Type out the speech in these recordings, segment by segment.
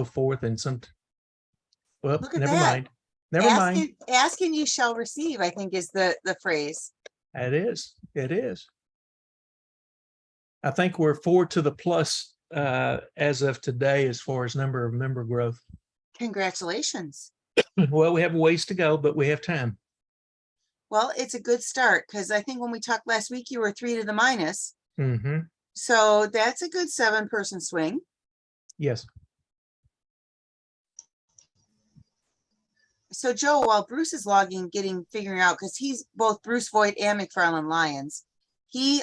forth and some, well, Look at never that. mind. Never mind. Ask and you shall receive, I think is the phrase. It is. It is. I think we're 4 to the plus as of today as far as number of member growth. Congratulations. Well, we have a ways to go, but we have time. Well, it's a good start because I think when we talked last week, you were 3 to the minus. Mm-hmm. So that's a good 7-person swing. Yes. So Joe, while Bruce is logging, figuring out, because he's both Bruce Voigt and McFarland Lyons, he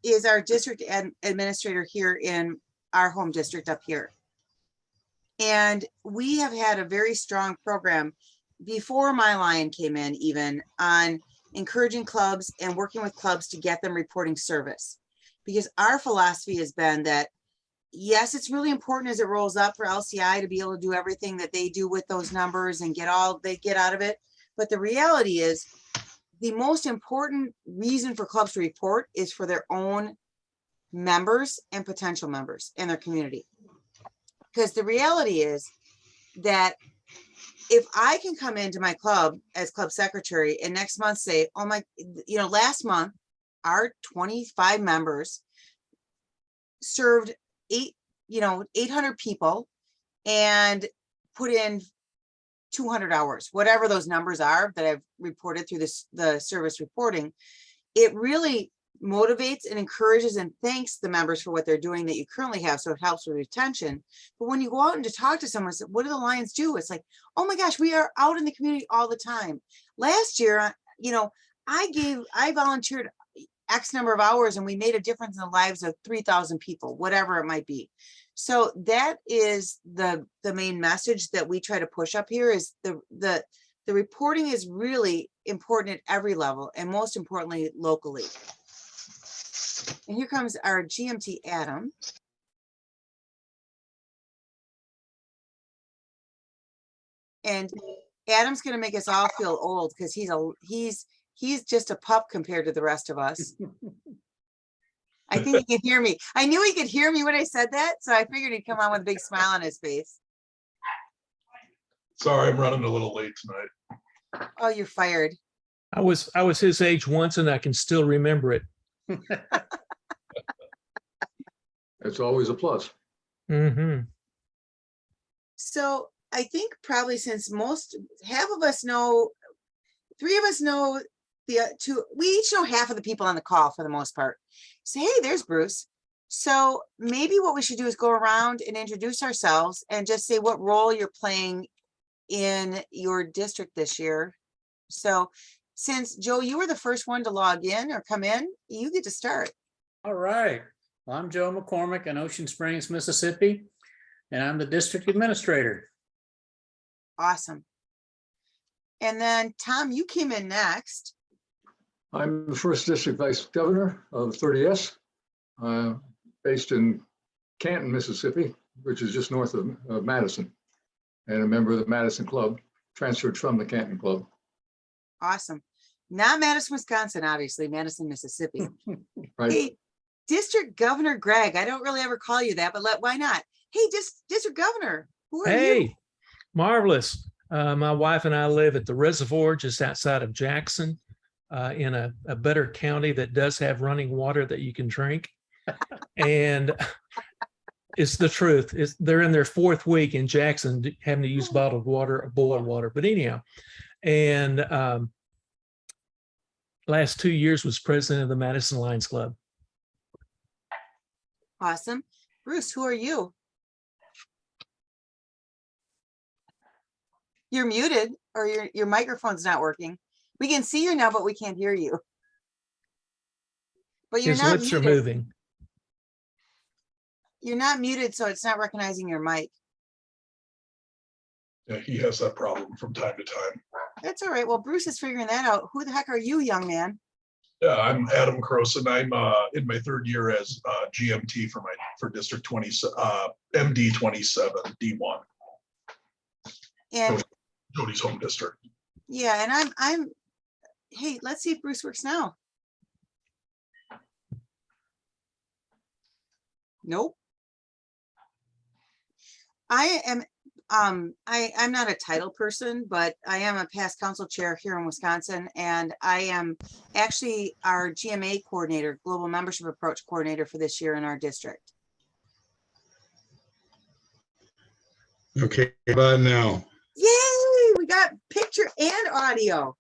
is our district administrator here in our home district up here. And we have had a very strong program before my Lion came in, even on encouraging clubs and working with clubs to get them reporting service. Because our philosophy has been that, yes, it's really important as it rolls up for LCI to be able to do everything that they do with those numbers and get all they get out of it. But the reality is the most important reason for clubs to report is for their own members and potential members in their community. Because the reality is that if I can come into my club as club secretary and next month say, oh my, last month, our 25 members served 800 people and put in 200 hours, whatever those numbers are that I've reported through the service reporting. It really motivates and encourages and thanks the members for what they're doing that you currently have. So it helps with retention. But when you go out and to talk to someone, say, what do the Lions do? It's like, oh my gosh, we are out in the community all the time. Last year, I volunteered X number of hours and we made a difference in the lives of 3,000 people, whatever it might be. So that is the main message that we try to push up here is the reporting is really important at every level and most importantly, locally. And here comes our GMT Adam. And Adam's going to make us all feel old because he's just a pup compared to the rest of us. I think he can hear me. I knew he could hear me when I said that, so I figured he'd come on with a big smile on his face. Sorry, I'm running a little late tonight. Oh, you're fired. I was his age once and I can still remember it. It's always a plus. Mm-hmm. So I think probably since half of us know, 3 of us know we each know half of the people on the call for the most part. So, hey, there's Bruce. So maybe what we should do is go around and introduce ourselves and just say what role you're playing in your district this year. So since Joe, you were the first one to log in or come in, you get to start. All right. Well, I'm Joe McCormick in Ocean Springs, Mississippi, and I'm the district administrator. Awesome. And then Tom, you came in next. I'm the first district vice governor of 30S, based in Canton, Mississippi, which is just north of Madison, and a member of the Madison Club, transferred from the Canton Club. Awesome. Not Madison, Wisconsin, obviously, Madison, Mississippi. Right. Hey, District Governor Greg, I don't really ever call you that, but why not? Hey, District Governor, who are you? Hey, marvelous. My wife and I live at the reservoir just outside of Jackson in a better county that does have running water that you can drink. And it's the truth. They're in their 4th week in Jackson having to use bottled water or boiled water. But anyhow, and last 2 years was president of the Madison Lions Club. Awesome. Bruce, who are you? You're muted or your microphone's not working. We can see you now, but we can't hear you. But you're His not lips muted. are moving. You're not muted, so it's not recognizing your mic. Yeah, he has that problem from time to time. That's all right. Well, Bruce is figuring that out. Who the heck are you, young man? Yeah, I'm Adam Croson. I'm in my 3rd year as GMT for District 20, MD27-D1. And Jody's home district. yeah, and I'm hey, let's see if Bruce works now. Nope. I am, I'm not a title person, but I am a past council chair here in Wisconsin, and I am actually our GMA coordinator, Global Membership Approach Coordinator for this year in our district. Okay, but now, Yay, we got picture and audio.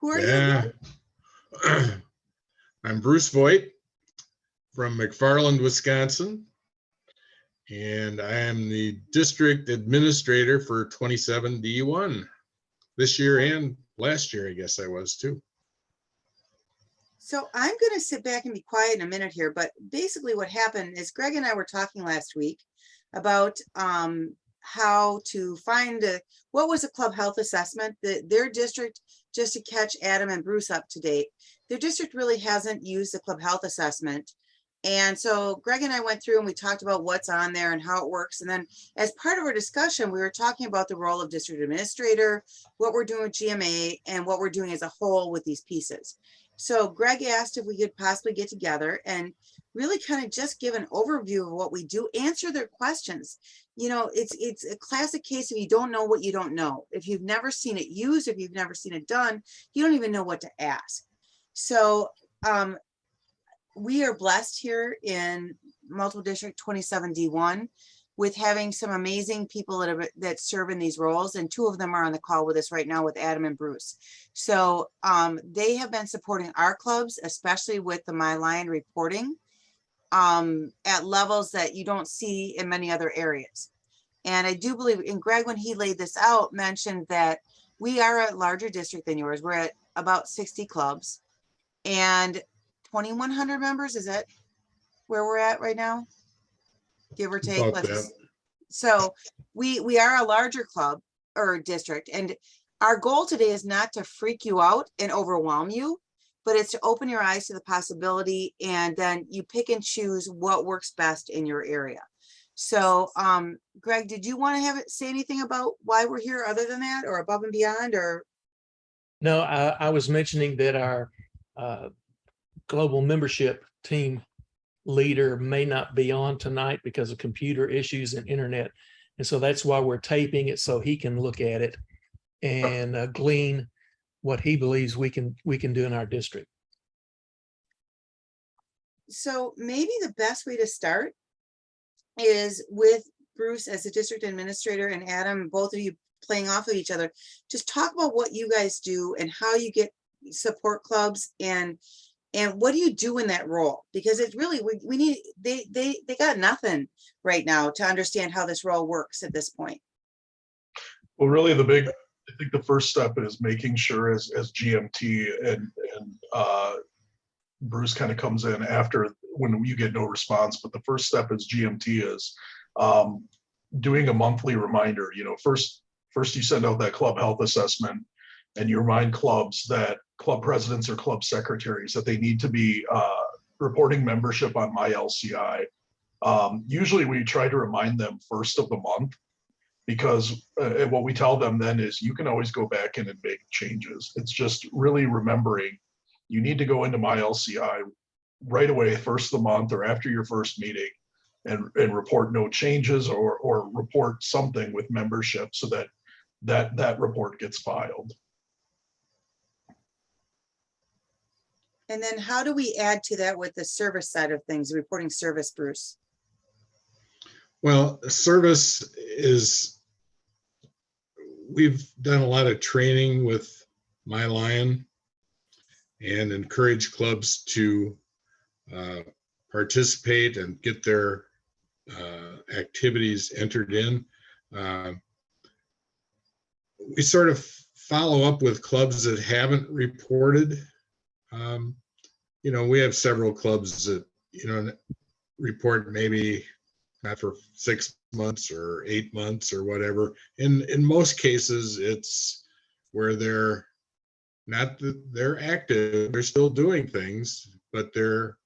Who are you again? yeah. I'm Bruce Voigt from McFarland, Wisconsin. And I am the district administrator for 27-D1 this year and last year, I guess I was too. So I'm going to sit back and be quiet in a minute here, but basically what happened is Greg and I were talking last week about how to find what was a club health assessment. Their district, just to catch Adam and Bruce up to date, their district really hasn't used the club health assessment. And so Greg and I went through and we talked about what's on there and how it works. And then as part of our discussion, we were talking about the role of district administrator, what we're doing with GMA, and what we're doing as a whole with these pieces. So Greg asked if we could possibly get together and really kind of just give an overview of what we do, answer their questions. You know, it's a classic case of you don't know what you don't know. If you've never seen it used, if you've never seen it done, you don't even know what to ask. So we are blessed here in multiple district 27-D1 with having some amazing people that serve in these roles. And two of them are on the call with us right now with Adam and Bruce. So they have been supporting our clubs, especially with the My Lion reporting at levels that you don't see in many other areas. And I do believe, and Greg, when he laid this out, mentioned that we are a larger district than yours. We're at about 60 clubs and 2,100 members. Is that where we're at right now? Give or take. About that. So we are a larger club or district, and our goal today is not to freak you out and overwhelm you, but it's to open your eyes to the possibility, and then you pick and choose what works best in your area. So Greg, did you want to say anything about why we're here other than that, or above and beyond? Or No, I was mentioning that our global membership team leader may not be on tonight because of computer issues and internet. And so that's why we're taping it, so he can look at it and glean what he believes we can do in our district. so maybe the best way to start is with Bruce as the district administrator and Adam, both of you playing off of each other. Just talk about what you guys do and how you get support clubs, and what do you do in that role? Because it's really, we need, they got nothing right now to understand how this role works at this point. Well, really I think the first step is making sure as GMT and Bruce kind of comes in after when you get no response, but the first step as GMT is doing a monthly reminder. You know, first you send out that club health assessment and you remind clubs that club presidents or club secretaries that they need to be reporting membership on My LCI. Usually we try to remind them first of the month, because what we tell them then is you can always go back in and make changes. It's just really remembering you need to go into My LCI right away, first of the month or after your first meeting, and report no changes or report something with membership so that report gets filed. And then how do we add to that with the service side of things, reporting service, Bruce? Well, service is, we've done a lot of training with My Lion and encourage clubs to participate and get their activities entered in. We sort of follow up with clubs that haven't reported. You know, we have several clubs that, you know, report maybe not for 6 months or 8 months or whatever. In most cases, it's where they're they're active, they're still doing things, but they're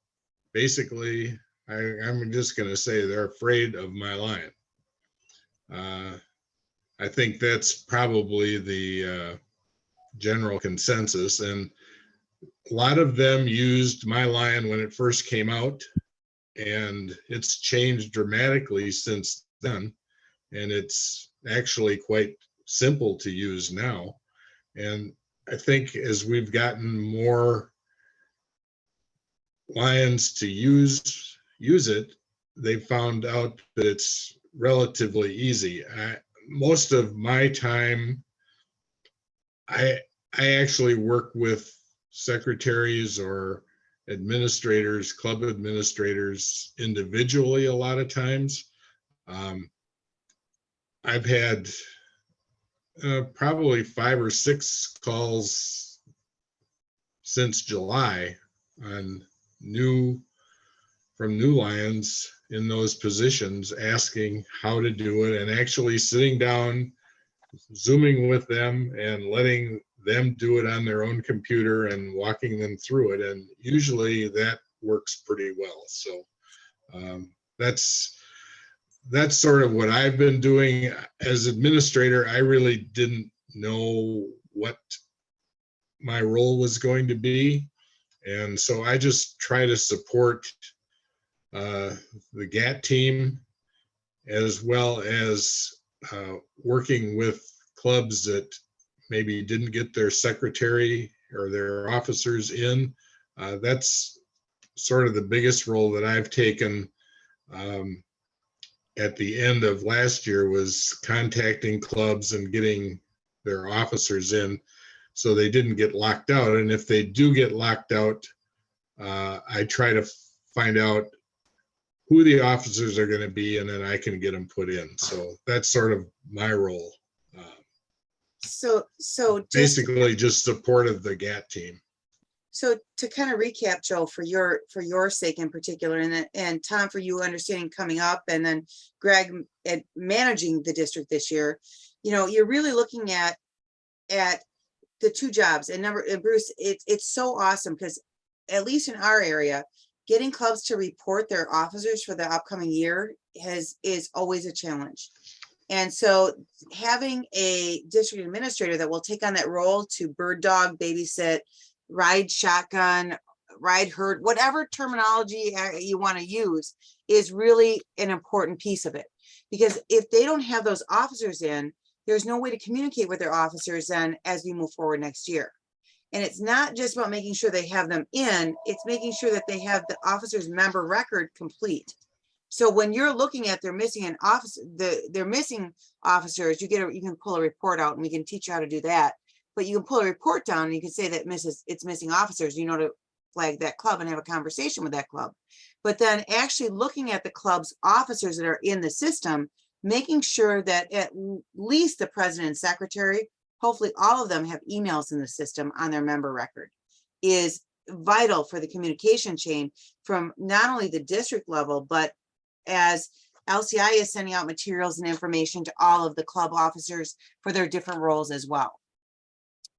basically, I'm just going to say they're afraid of My Lion. I think that's probably the general consensus. And a lot of them used My Lion when it first came out, and it's changed dramatically since then. and it's actually quite simple to use now. And I think as we've gotten more Lions to use it, they found out that it's relatively easy. Most of my time, I actually work with secretaries or administrators, club administrators individually a lot of times. I've had probably 5 or 6 calls since July on from new Lions in those positions asking how to do it, and actually sitting down, Zooming with them and letting them do it on their own computer and walking them through it. And usually that works pretty well. So that's sort of what I've been doing as administrator. I really didn't know what my role was going to be. And so I just try to support the GAT team, as well as working with clubs that maybe didn't get their secretary or their officers in. That's sort of the biggest role that I've taken at the end of last year, was contacting clubs and getting their officers in so they didn't get locked out. And if they do get locked out, I try to find out who the officers are going to be, and then I can get them put in. So that's sort of my role. So Basically just support of the GAT team. So to kind of recap, Joe, for your sake in particular, and Tom, for you understanding coming up, and then Greg at managing the district this year, you're really looking at the 2 jobs. And Bruce, it's so awesome because at least in our area, getting clubs to report their officers for the upcoming year is always a challenge. And so having a district administrator that will take on that role to bird dog, babysit, ride shotgun, ride herd, whatever terminology you want to use, is really an important piece of it. Because if they don't have those officers in, there's no way to communicate with their officers then as we move forward next year. And it's not just about making sure they have them in, it's making sure that they have the officer's member record complete. So when you're looking at they're missing an officer, they're missing officers, you can pull a report out, and we can teach you how to do that. But you can pull a report down and you can say that it's missing officers, to flag that club and have a conversation with that club. But then actually looking at the club's officers that are in the system, making sure that at least the president and secretary, hopefully all of them, have emails in the system on their member record, is vital for the communication chain from not only the district level, but as LCI is sending out materials and information to all of the club officers for their different roles as well.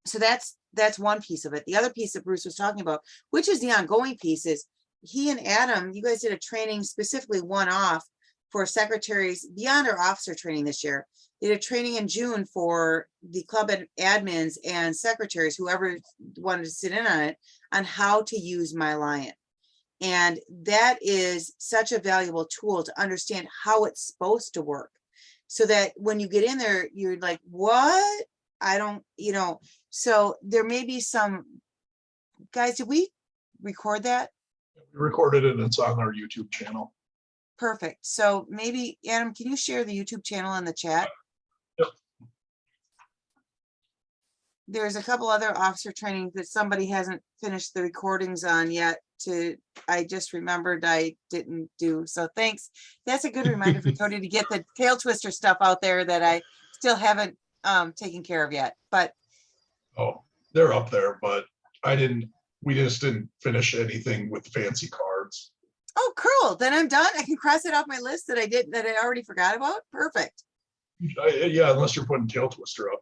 So that's one piece of it. The other piece that Bruce was talking about, which is the ongoing piece, is he and Adam, you guys did a training specifically one-off for secretaries beyond our officer training this year. They did a training in June for the club admins and secretaries, whoever wanted to sit in on it, on how to use My Lion. And that is such a valuable tool to understand how it's supposed to work, so that when you get in there, you're like, what? I don't, so there may be some, guys, did we record that? We recorded it and it's on our YouTube channel. Perfect. So maybe, Adam, can you share the YouTube channel in the chat? Yep. There's a couple other officer trainings that somebody hasn't finished the recordings on yet. I just remembered I didn't do. So thanks. That's a good reminder for Cody to get the tail twister stuff out there that I still haven't taken care of yet. But Oh, they're up there, but we just didn't finish anything with fancy cards. oh, cool. Then I'm done. I can cross it off my list that I already forgot about. Perfect. Yeah, unless you're putting tail twister up.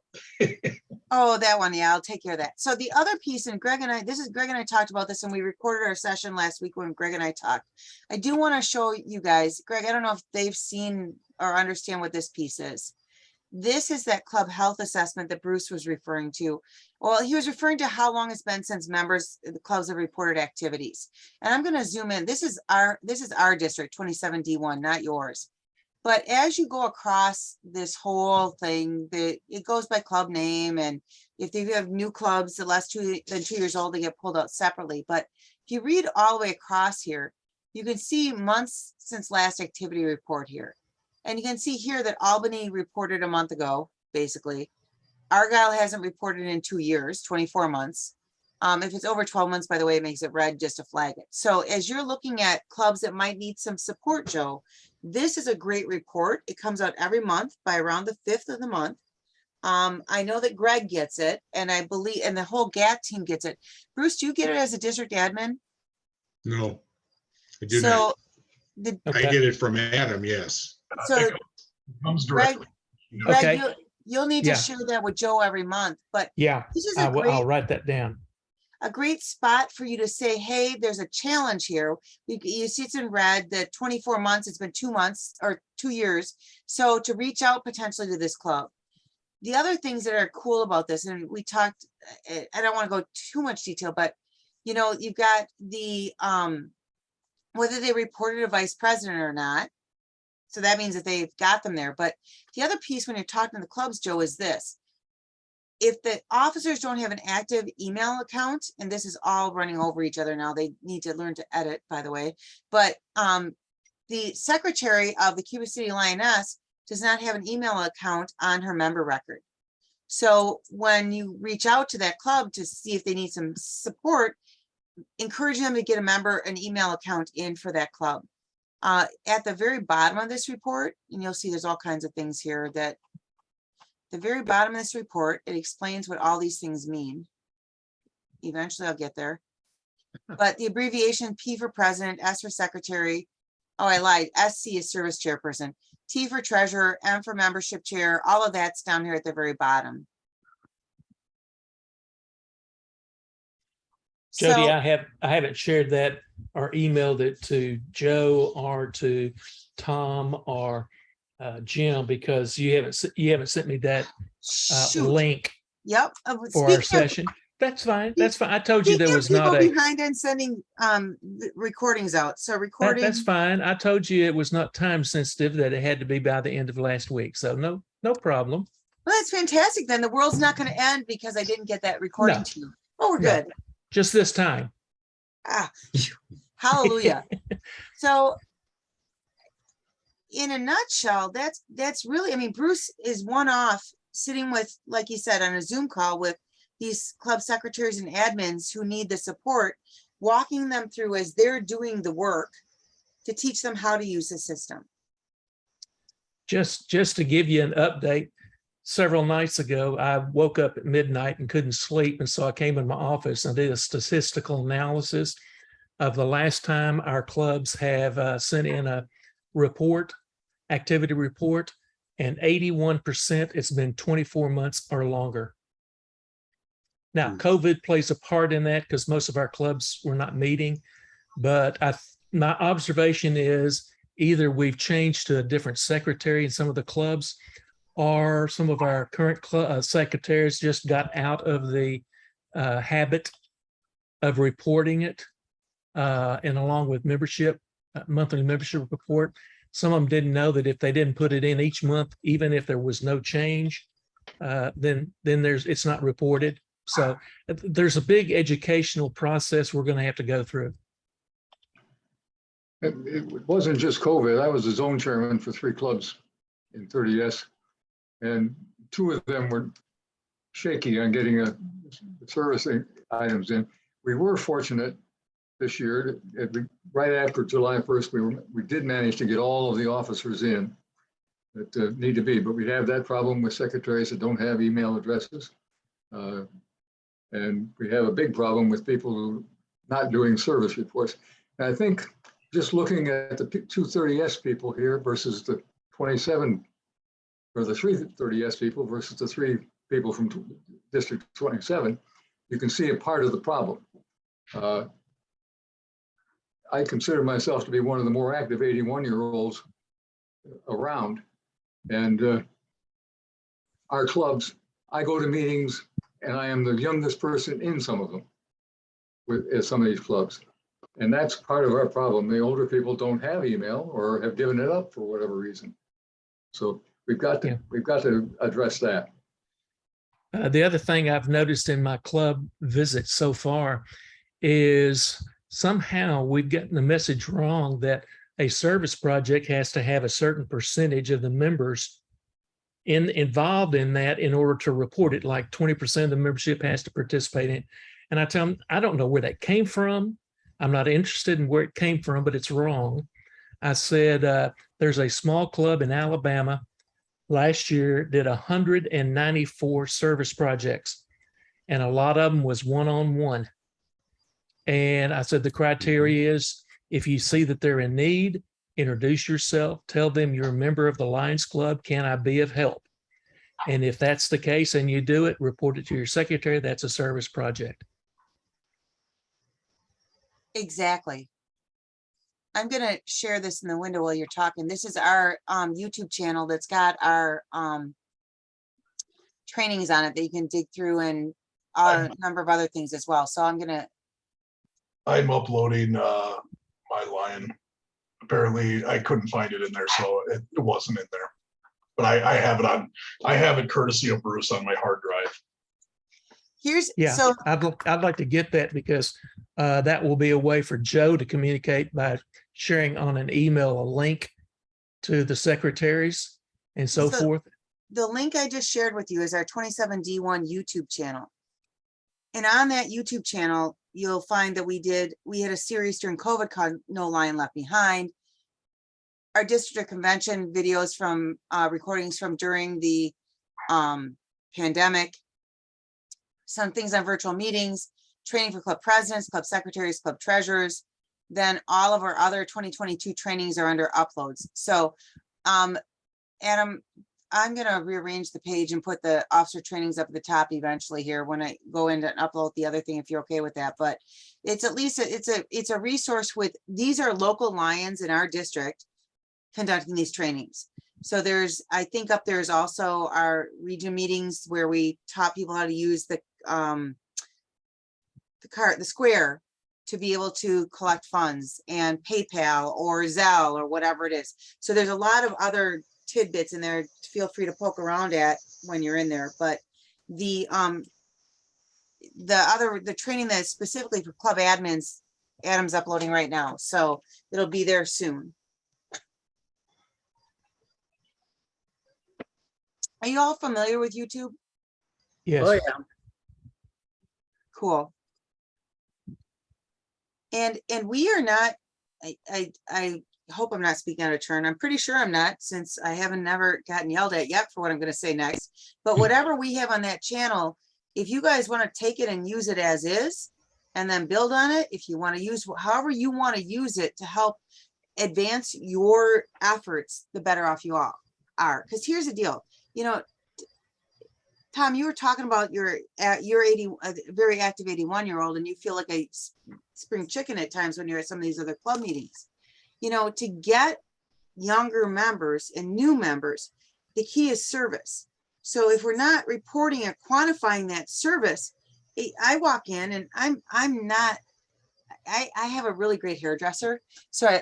Oh, that one. Yeah, I'll take care of that. So the other piece, and Greg and I talked about this, and we recorded our session last week when Greg and I talked. I do want to show you guys, Greg, I don't know if they've seen or understand what this piece is. This is that club health assessment that Bruce was referring to. Well, he was referring to how long it's been since members of the clubs have reported activities. And I'm going to zoom in. This is our district, 27 D1, not yours. But as you go across this whole thing, it goes by club name, and if you have new clubs, the less than 2 years old, they get pulled out separately. But if you read all the way across here, you can see months since last activity report here. And you can see here that Albany reported a month ago, basically. Argyle hasn't reported in 2 years, 24 months. If it's over 12 months, by the way, it makes it red just to flag it. So as you're looking at clubs that might need some support, Joe, this is a great report. It comes out every month by around the 5th of the month. I know that Greg gets it, and I believe, and the whole GAT team gets it. Bruce, do you get it as a district admin? No, I do So not. I Okay. get it from Adam, yes. So It comes Greg, directly. Greg, Okay. you'll need to Yeah. share that with Joe every month, but Yeah, this is I'll write that down. a great spot for you to say, hey, there's a challenge here. You see it's in red, that 24 months, it's been 2 months or 2 years. So to reach out potentially to this club. The other things that are cool about this, and we talked, I don't want to go too much detail, but you've got the, whether they reported a vice president or not. So that means that they've got them there. But the other piece when you're talking to the clubs, Joe, is this. If the officers don't have an active email account, and this is all running over each other now, they need to learn to edit, by the way, but the secretary of the Cuba City Lioness does not have an email account on her member record. So when you reach out to that club to see if they need some support, encourage them to get an email account in for that club. At the very bottom of this report, and you'll see there's all kinds of things here that the very bottom of this report, it explains what all these things mean. Eventually I'll get there. But the abbreviation P for president, S for secretary. Oh, I lied. SC is service chairperson. T for treasurer, M for membership chair. All of that's down here at the very bottom. Jody, So, I haven't shared that or emailed it to Joe or to Tom or Jim because you haven't sent me that shoot. link Yep. for our session. That's fine. That's fine. I told you there was not people a. behind in sending recordings out. So recording. That's fine. I told you it was not time sensitive, that it had to be by the end of last week. So no problem. Well, that's fantastic. Then the world's not going to end because I didn't get that recording No. to you. Oh, we're No. good. Just this time. Hallelujah. So in a nutshell, that's really, I mean, Bruce is one off sitting with, like you said, on a Zoom call with these club secretaries and admins who need the support, walking them through as they're doing the work to teach them how to use the system. Just to give you an update, several nights ago, I woke up at midnight and couldn't sleep. And so I came in my office and did a statistical analysis of the last time our clubs have sent in a report, activity report, and 81% it's been 24 months or longer. Now, COVID plays a part in that because most of our clubs were not meeting, but my observation is either we've changed to a different secretary in some of the clubs, or some of our current secretaries just got out of the habit of reporting it, and along with membership, monthly membership report. Some of them didn't know that if they didn't put it in each month, even if there was no change, then it's not reported. So there's a big educational process we're going to have to go through. It wasn't just COVID. I was the zone chairman for 3 clubs in 30S, and 2 of them were shaky on getting servicing items in. We were fortunate this year, right after July 1st, we did manage to get all of the officers in that need to be, but we have that problem with secretaries that don't have email addresses. And we have a big problem with people who not doing service reports. And I think just looking at the 230S people here versus the 27 or the 330S people versus the 3 people from District 27, you can see a part of the problem. I consider myself to be one of the more active 81-year-olds around. And our clubs, I go to meetings and I am the youngest person in some of them at some of these clubs. And that's part of our problem. The older people don't have email or have given it up for whatever reason. So we've got Yeah. to address that. The other thing I've noticed in my club visits so far is somehow we've gotten the message wrong that a service project has to have a certain percentage of the members involved in that in order to report it, like 20% of the membership has to participate in it. And I tell them, I don't know where that came from. I'm not interested in where it came from, but it's wrong. I said, there's a small club in Alabama last year did 194 service projects, and a lot of them was one-on-one. And I said, the criteria is if you see that they're in need, introduce yourself, tell them you're a member of the Lions Club. Can I be of help? And if that's the case and you do it, report it to your secretary. That's a service project. Exactly. I'm going to share this in the window while you're talking. This is our YouTube channel that's got our trainings on it that you can dig through, and a number of other things as well. So I'm uploading my Lion. Apparently I couldn't find it in there, so it wasn't in there. But I have it on, I have it courtesy of Bruce on my hard drive. Yeah, I'd like to get that, because that will be a way for Joe to communicate by sharing on an email a link to the secretaries and so forth. The link I just shared with you is our 27-D1 YouTube channel. And on that YouTube channel, you'll find that we had a series during COVID called No Lion Left Behind. Our district convention videos from recordings from during the pandemic, some things on virtual meetings, training for club presidents, club secretaries, club treasurers. Then all of our other 2022 trainings are under uploads. So Adam, I'm going to rearrange the page and put the officer trainings up at the top eventually here when I go in and upload the other thing, if you're okay with that. But it's at least it's a resource with, these are local Lions in our district conducting these trainings. So I think up there is also our region meetings where we taught people how to use the Square to be able to collect funds, and PayPal or Zelle or whatever it is. So there's a lot of other tidbits in there. Feel free to poke around at when you're in there. But the training that is specifically for club admins, Adam's uploading right now, so it'll be there soon. Are you all familiar with YouTube? Yes. Oh, yeah. Cool. And we are not, I hope I'm not speaking out of turn. I'm pretty sure I'm not, since I haven't never gotten yelled at yet for what I'm going to say next. But whatever we have on that channel, if you guys want to take it and use it as is, and then build on it, if you want to use however you want to use it to help advance your efforts, the better off you all are. Because here's the deal, you know, Tom, you were talking about you're a very active 81-year-old, and you feel like a spring chicken at times when you're at some of these other club meetings. You know, to get younger members and new members, the key is service. So if we're not reporting or quantifying that service, I walk in and I have a really great hairdresser. So, I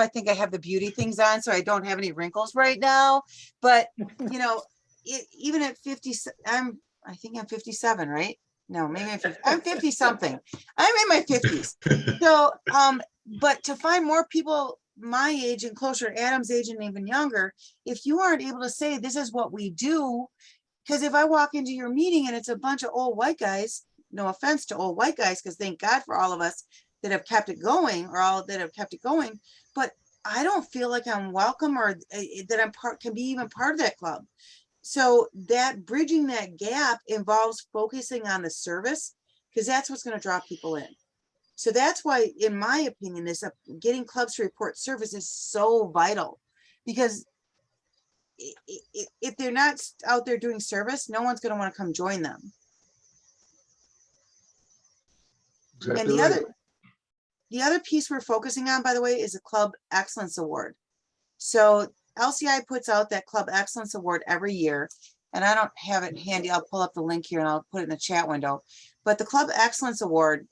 think I have the beauty things on, so I don't have any wrinkles right now. But, you know, even at 50, I think I'm 57, right? No, maybe I'm 50 something. I'm in my 50s. So, but to find more people my age and closer to Adam's age and even younger, if you aren't able to say this is what we do, because if I walk into your meeting and it's a bunch of old white guys, no offense to old white guys, because thank God for all of us that have kept it going, or all that have kept it going, but I don't feel like I'm welcome, or that I'm can be even part of that club. So that bridging that gap involves focusing on the service, because that's what's going to draw people in. So that's why, in my opinion, this getting clubs to report service is so vital, because if they're not out there doing service, no one's going to want to come join them. Exactly. And right. the other piece we're focusing on, by the way, is a Club Excellence Award. So LCI puts out that Club Excellence Award every year, and I don't have it handy. I'll pull up the link here and I'll put it in the chat window. But the Club Excellence Award,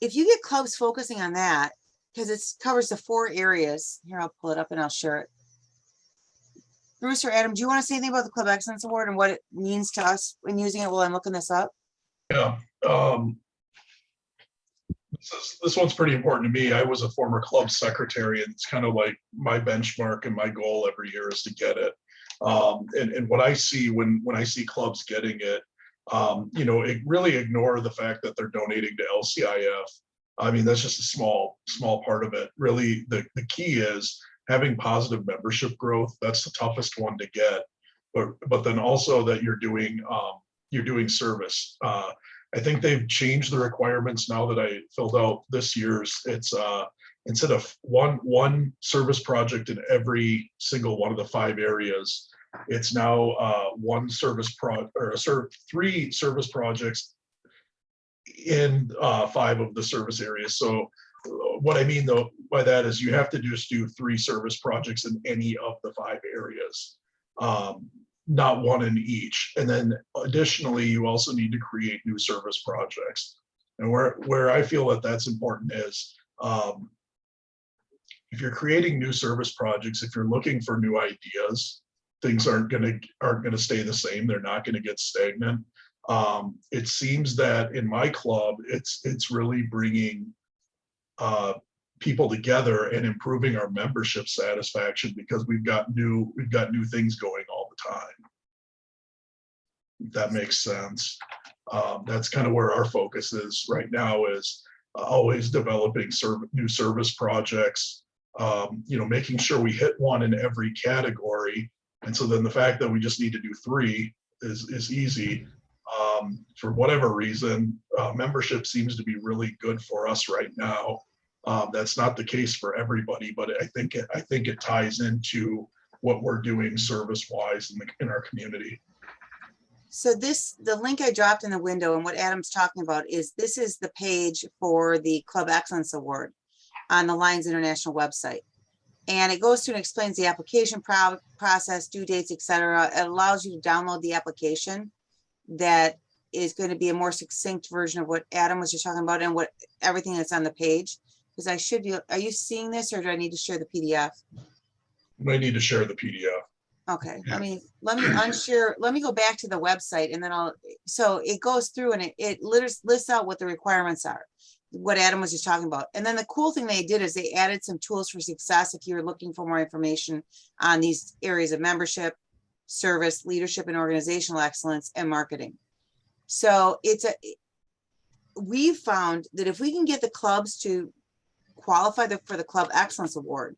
if you get clubs focusing on that, because it covers the 4 areas. Here, I'll pull it up and I'll share it. Bruce or Adam, do you want to say anything about the Club Excellence Award and what it means to us when using it while I'm looking this up? Yeah. This one's pretty important to me. I was a former club secretary, and it's kind of like my benchmark and my goal every year is to get it. And what I see when I see clubs getting it, it really ignore the fact that they're donating to LCIF. I mean, that's just a small part of it. Really, the key is having positive membership growth. That's the toughest one to get, but then also that you're doing service. I think they've changed the requirements now that I filled out this year's. It's instead of one service project in every single one of the 5 areas, it's now three service projects in 5 of the service areas. So what I mean though by that is you have to just do 3 service projects in any of the 5 areas. Not one in each. And then additionally, you also need to create new service projects. And where I feel that that's important is if you're creating new service projects, if you're looking for new ideas, things aren't going to stay the same. They're not going to get stagnant. It seems that in my club, it's really bringing people together and improving our membership satisfaction because we've got new things going all the time. If that makes sense. That's kind of where our focus is right now, is always developing new service projects, making sure we hit one in every category. And so then the fact that we just need to do 3 is easy. For whatever reason, membership seems to be really good for us right now. That's not the case for everybody, but I think it ties into what we're doing service-wise in our community. So the link I dropped in the window and what Adam's talking about is this is the page for the Club Excellence Award on the Lions International website. And it goes through and explains the application process, due dates, etc. It allows you to download the application that is going to be a more succinct version of what Adam was just talking about and what everything that's on the page. Because I should be, are you seeing this or do I need to share the PDF? You might need to share the PDF. Okay, let me unshare, let me go back to the website and then so it goes through and it lists out what the requirements are, what Adam was just talking about. And then the cool thing they did is they added some tools for success if you're looking for more information on these areas of membership, service, leadership and organizational excellence, and marketing. So we've found that if we can get the clubs to qualify for the Club Excellence Award,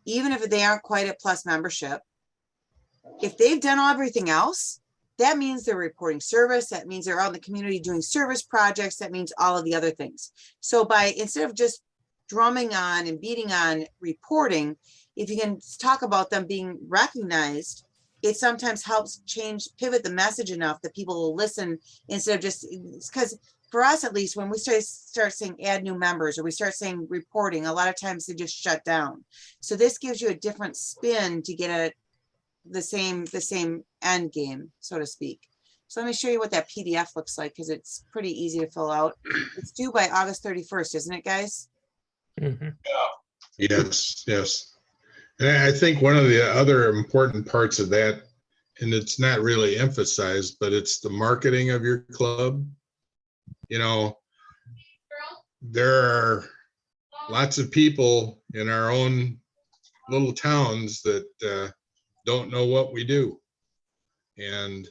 even if they aren't quite at plus membership, if they've done everything else, that means they're reporting service. That means they're out in the community doing service projects. That means all of the other things. So instead of just drumming on and beating on reporting, if you can talk about them being recognized, it sometimes helps pivot the message enough that people will listen instead of just, because for us, at least, when we start saying add new members or we start saying reporting, a lot of times they just shut down. So this gives you a different spin to get at the same end game, so to speak. So let me show you what that PDF looks like because it's pretty easy to fill out. It's due by August 31st, isn't it, guys? Mhm. Yes. And I think one of the other important parts of that, and it's not really emphasized, but it's the marketing of your club. There are lots of people in our own little towns that don't know what we do. And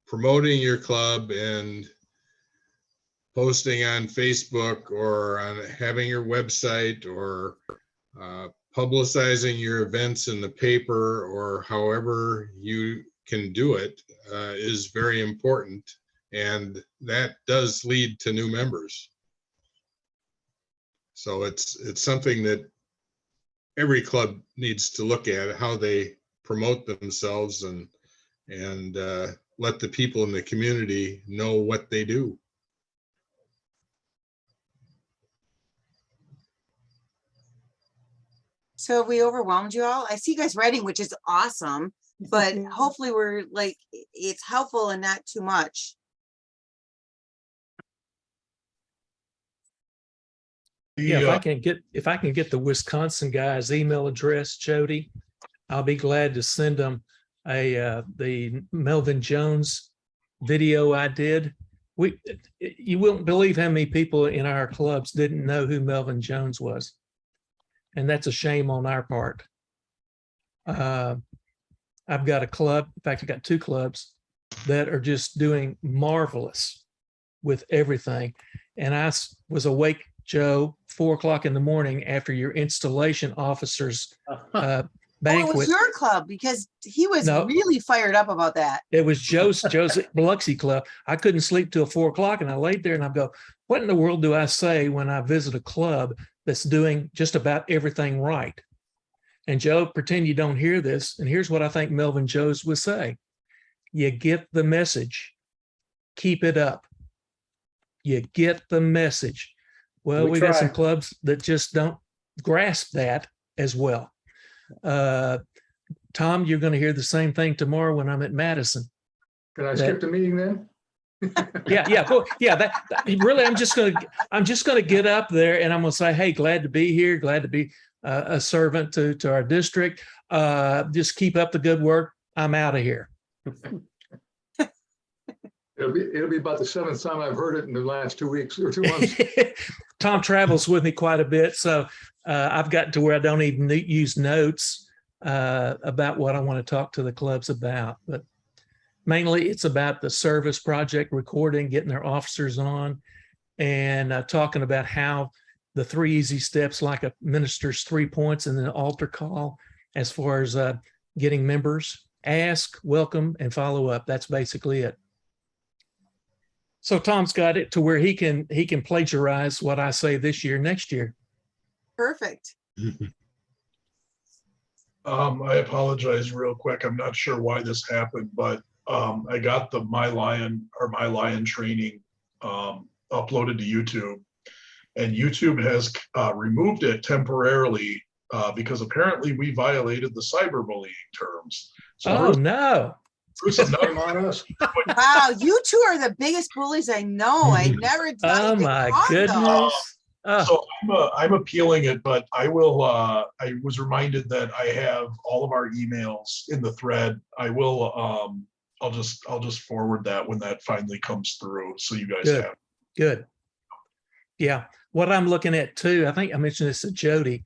promoting your club and posting on Facebook or on having your website or publicizing your events in the paper or however you can do it is very important. And that does lead to new members. So it's something that every club needs to look at, how they promote themselves and let the people in the community know what they do. So have we overwhelmed you all? I see you guys writing, which is awesome, but hopefully we're like, it's helpful and not too much. Yeah, if I can get the Wisconsin guy's email address, Jody, I'll be glad to send them the Melvin Jones video I did. You won't believe how many people in our clubs didn't know who Melvin Jones was. And that's a shame on our part. I've got a club, in fact, I've got 2 clubs that are just doing marvelous with everything. And I was awake, Joe, 4 o'clock in the morning after your installation officer's Oh, it banquet. was your club because he was No. really fired up about that. It was Joe's Biloxi club. I couldn't sleep till 4 o'clock, and I laid there and I go, what in the world do I say when I visit a club that's doing just about everything right? And Joe, pretend you don't hear this. And here's what I think Melvin Jones would say. You get the message. Keep it up. You get the message. Well, we got some try. clubs that just don't grasp that as well. Tom, you're going to hear the same thing tomorrow when I'm at Madison. Can I skip the meeting then? Really, I'm just going to get up there and I'm going to say, hey, glad to be here, glad to be a servant to our district. Just keep up the good work. I'm out of here. It'll be about the 7th time I've heard it in the last 2 weeks or 2 months. Tom travels with me quite a bit, so I've gotten to where I don't even use notes about what I want to talk to the clubs about. But mainly, it's about the service project recording, getting their officers on, and talking about how the 3 easy steps, like a minister's 3 points and an altar call, as far as getting members, ask, welcome, and follow up. That's basically it. So Tom's got it to where he can plagiarize what I say this year, next year. Perfect. I apologize real quick. I'm not sure why this happened, but I got the My Lion training uploaded to YouTube, and YouTube has removed it temporarily because apparently we violated the cyberbullying terms. So Oh, no. Bruce, I'm not Shame on us. Wow, you 2 are the biggest bullies I know. I never thought Oh, you'd my caught those. goodness. Oh, So I'm appealing it, but I will. I was reminded that I have all of our emails in the thread. I will. I'll just forward that when that finally comes through, so you guys good. have. Good. Yeah. What I'm looking at too, I think I mentioned this to Jody,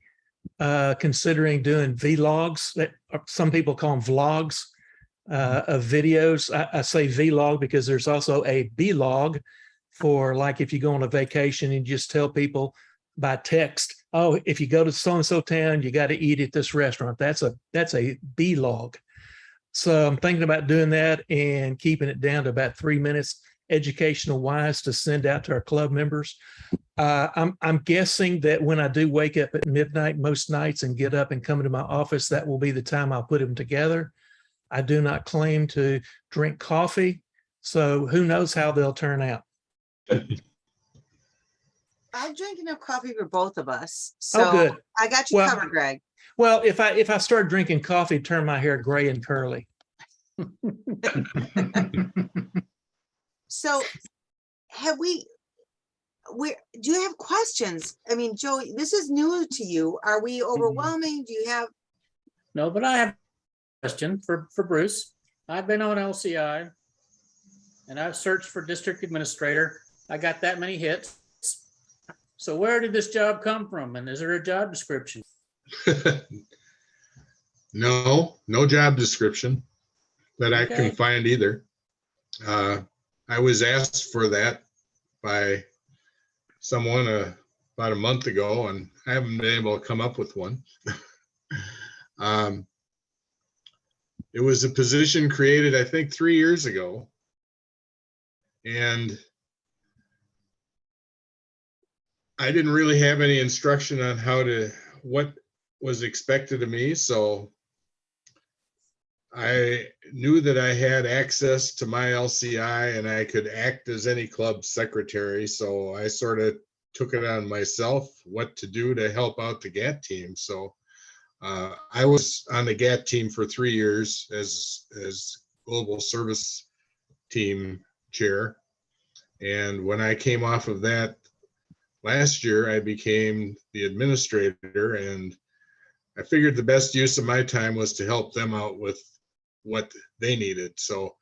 considering doing vlogs, that some people call them vlogs, of videos. I say vlog because there's also a blog for, like, if you go on a vacation and just tell people by text, oh, if you go to so-and-so town, you got to eat at this restaurant. That's a blog. So I'm thinking about doing that and keeping it down to about 3 minutes, educational wise, to send out to our club members. I'm guessing that when I do wake up at midnight most nights and get up and come into my office, that will be the time I'll put them together. I do not claim to drink coffee, so who knows how they'll turn out. I'll drink enough coffee for both of us. So Oh, good. I got you Well, covered, Greg. Well, if I start drinking coffee, turn my hair gray and curly. So do you have questions? I mean, Joe, this is new to you. Are we overwhelming? Do you have? No, but I have a question for Bruce. I've been on LCI and I've searched for district administrator. I got that many hits. So where did this job come from? And is there a job description? No job description that I can find either. I was asked for that by someone about a month ago, and I haven't been able to come up with one. It was a position created, I think, 3 years ago. And I didn't really have any instruction on what was expected of me. So I knew that I had access to my LCI and I could act as any club secretary. So I sort of took it on myself what to do to help out the GAT team. So I was on the GAT team for 3 years as global service team chair. And when I came off of that last year, I became the administrator, and I figured the best use of my time was to help them out with what they needed. So,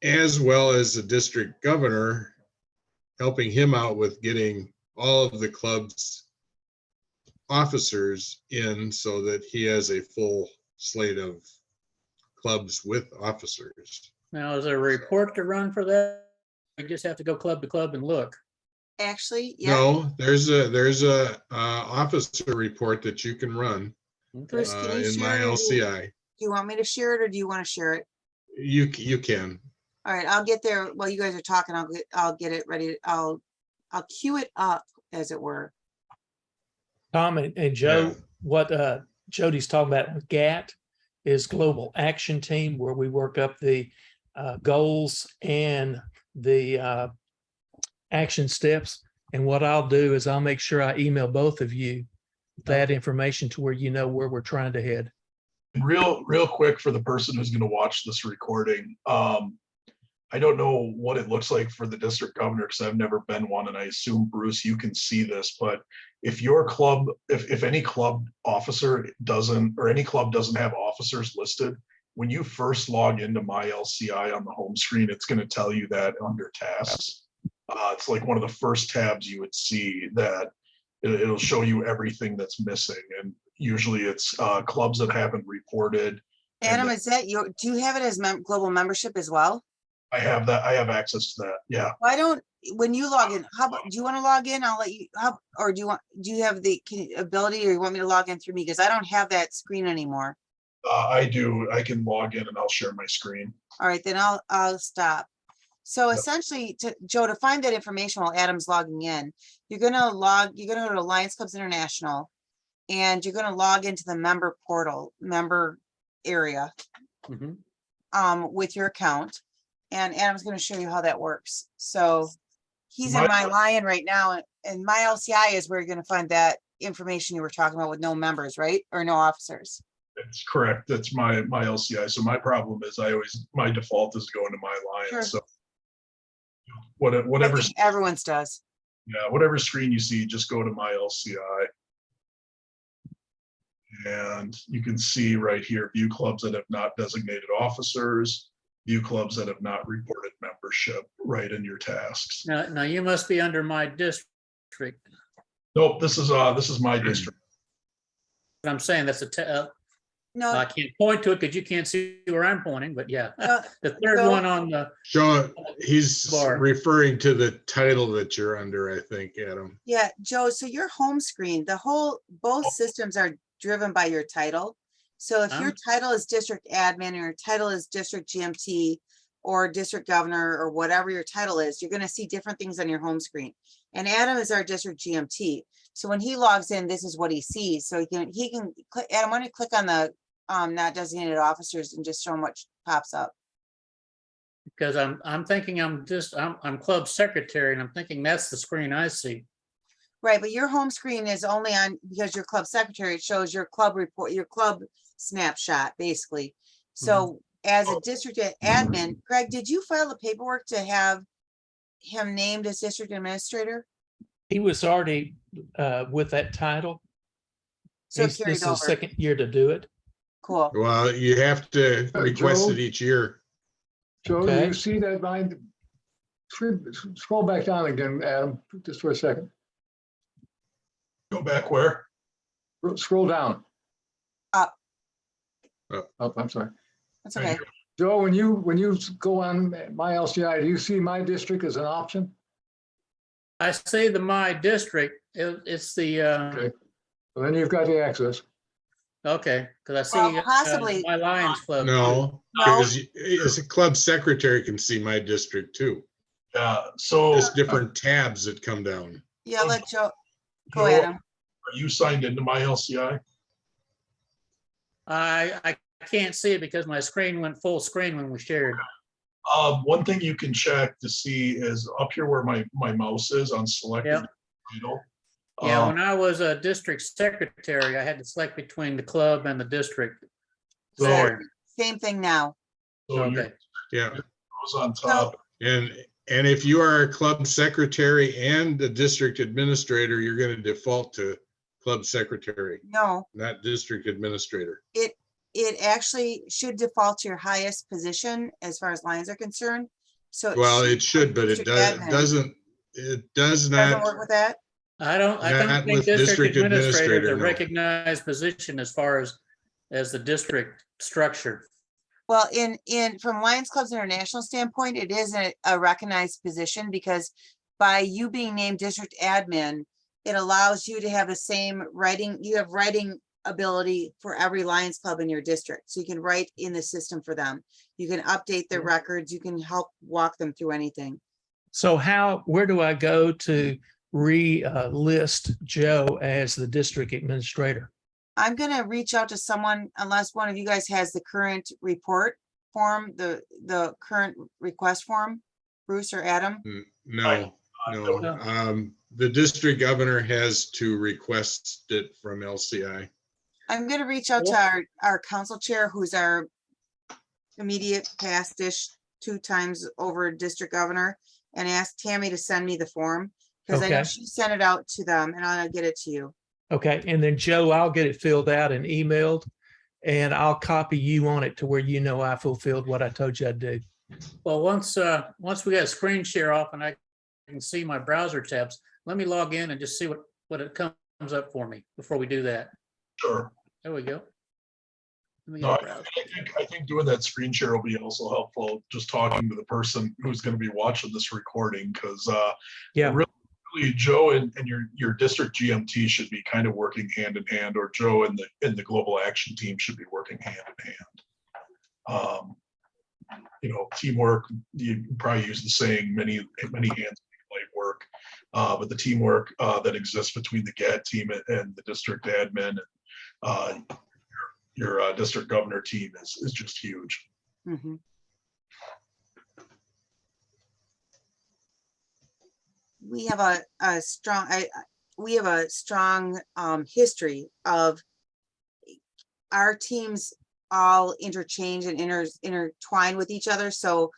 as well as the district governor, helping him out with getting all of the club's officers in so that he has a full slate of clubs with officers. Now, is there a report to run for that? You just have to go club to club and look. Actually, yeah, No, there's a officer report that you can run Bruce, can you in share my it, or do LCI. you want me to share it, or do you want to share it? You can. All right, I'll get there while you guys are talking. I'll get it ready. I'll queue it up, as it were. Tom and Joe, Yeah. what Jody's talking about with GAT is Global Action Team, where we work up the goals and the action steps. And what I'll do is I'll make sure I email both of you that information to where you know where we're trying to head. Real quick for the person who's going to watch this recording. I don't know what it looks like for the district governor because I've never been one, and I assume Bruce, you can see this. But if your club, if any club officer doesn't, or any club doesn't have officers listed, when you first log into my LCI on the home screen, it's going to tell you that under tasks. It's like one of the first tabs you would see that it'll show you everything that's missing, and usually it's clubs that haven't reported. Adam, is that your, do you have it as global membership as well? I have that. I have access to that. Yeah. Why don't, when you log in, how about, do you want to log in? I'll let you, or do you have the ability, or you want me to log in through me? Because I don't have that screen anymore. I do. I can log in and I'll share my screen. All right, then I'll stop. So Yep. essentially, Joe, to find that information while Adam's logging in, you're gonna go to Lions Clubs International, and you're gonna log into the member portal, member area, Mhm. with your account. And Adam's gonna show you how that works. So he's in My- my Lion right now, and my LCI is where you're gonna find that information you were talking about with no members, right? Or no officers. That's correct. That's my LCI. So my problem is my default is going to my Sure. Lions. So I whatever, think everyone's does. yeah, whatever screen you see, just go to my LCI. And you can see right here, view clubs that have not designated officers, view clubs that have not reported membership right in your tasks. Now you must be under my district. Nope, this is my district. I'm saying that's No, I can't point to it because you can't see where I'm pointing, but yeah. no, The third Joe? one on the, Sean, he's Bar. referring to the title that you're under, I think, Adam. yeah, Joe, so your home screen, both systems are driven by your title. So if your title is district admin, or your title is district GMT, or district governor, or whatever your title is, you're gonna see different things on your home screen. And Adam is our district GMT. So when he logs in, this is what he sees. So he can click, Adam, why don't you click on the not designated officers and just show him what pops up. because I'm thinking I'm club secretary, and I'm thinking that's the screen I see. Right, but your home screen is only on, because you're club secretary, it shows your club report, your club snapshot, basically. So as a district admin, Greg, did you file the paperwork to have him named as district administrator? He was already with that title. So it This carried is the over. second year to do it. Cool. Well, you have to request Joe? it each year. Joe, do Okay. you see that line? Scroll back down again, Adam, just for a second. Go back where? Scroll down. Up. Up, I'm sorry. That's okay. Joe, when you go on my LCI, do you see my district as an option? I see my district, it's the, Okay. Well, then you've got the access. okay, because I see Well, possibly- my Lions Club. No, No. because as a club secretary can see my district too. Yeah. So Just different tabs that come down. Yeah, let Joe, go Joe, Adam. are you signed into my LCI? I can't see it because my screen went full screen when we shared. One thing you can check to see is up here where my mouse is on selected Yep. title. Yeah, Um, when I was a district secretary, I had to select between the club and the district. So- There. Same thing now. So your Okay, Yeah. goes on top. And if you are a club secretary and the district administrator, you're going to default to club secretary, No, not district administrator. it actually should default to your highest position as far as Lions are concerned. So. Well, it should, but it district admin. doesn't, it does Doesn't not, work with that? I don't Not think with district district administrator is a administrator, no. recognized position as far as the district structure. Well, from Lions Clubs International standpoint, it is a recognized position because by you being named district admin, it allows you to have the same writing, you have writing ability for every Lions Club in your district. So you can write in the system for them. You can update their records. You can help walk them through anything. So where do I go to list Joe as the district administrator? I'm gonna reach out to someone, unless one of you guys has the current report form, the current request form, Bruce or Adam. no, no. The district governor has to request it from LCI. I'm gonna reach out to our council chair, who's our immediate past-ish 2 times over district governor, and ask Tammy to send me the form, because I know Okay. she sent it out to them, and I'll get it to you. Okay, and then Joe, I'll get it filled out and emailed, and I'll copy you on it to where you know I fulfilled what I told you I'd do. Well, once we got a screen share off and I can see my browser tabs, let me log in and just see what it comes up for me before we do that. Sure. There we go. Let me No, get a browser. I think doing that screen share will be also helpful, just talking to the person who's going to be watching this recording, because Yeah. really, Joe and your district GMT should be kind of working hand in hand, or Joe and the global action team should be working hand in hand. Teamwork, you probably use the saying, many hands make light work, but the teamwork that exists between the GAD team and the district admin and your district governor team is just huge. Mm-hmm. We have a strong history of our teams all interchange and intertwine with each other. So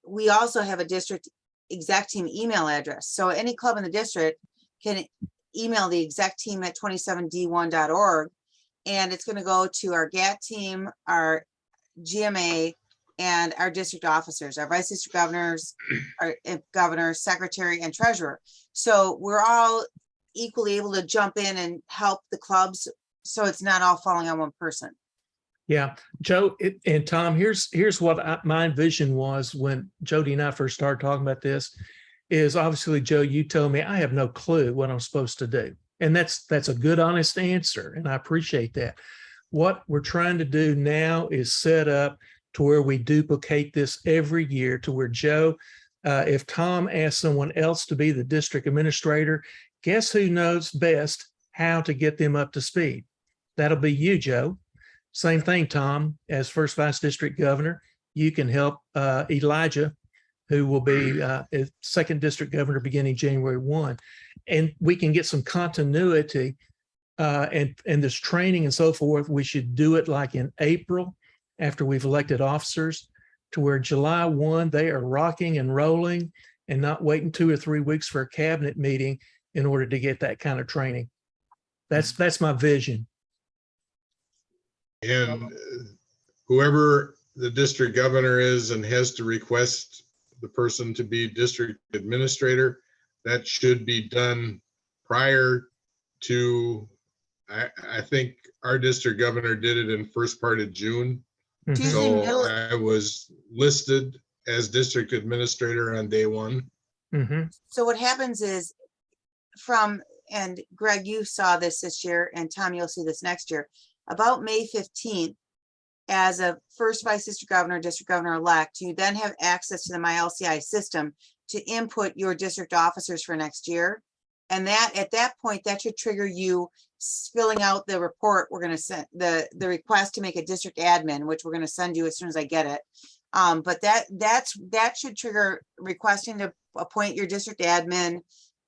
we also have a district exec team email address. So any club in the district can email the exec team at 27d1.org, and it's going to go to our GAT team, our GMA, and our district officers, our vice district governors, our governor, secretary, and treasurer. So we're all equally able to jump in and help the clubs, so it's not all falling on one person. Yeah, Joe and Tom, here's what my vision was when Jody and I first started talking about this. Is obviously, Joe, you told me I have no clue what I'm supposed to do, and that's a good, honest answer, and I appreciate that. What we're trying to do now is set up to where we duplicate this every year, to where Joe, if Tom asks someone else to be the district administrator, guess who knows best how to get them up to speed? That'll be you, Joe. Same thing, Tom, as first vice district governor, you can help Elijah, who will be second district governor beginning January 1. And we can get some continuity and this training and so forth. We should do it like in April, after we've elected officers, to where July 1, they are rocking and rolling and not waiting 2 or 3 weeks for a cabinet meeting in order to get that kind of training. That's my vision. And whoever the district governor is and has to request the person to be district administrator, that should be done prior to, I think our district governor did it in first part of June. Tuesday So middle- I was listed as district administrator on day 1. Mm-hmm. So what happens is and Greg, you saw this year, and Tom, you'll see this next year, about May 15th, as a first vice district governor, district governor elect, you then have access to the MyLCI system to input your district officers for next year. And that at that point, that should trigger you filling out the report. We're going to send the request to make a district admin, which we're going to send you as soon as I get it. But that should trigger requesting to appoint your district admin.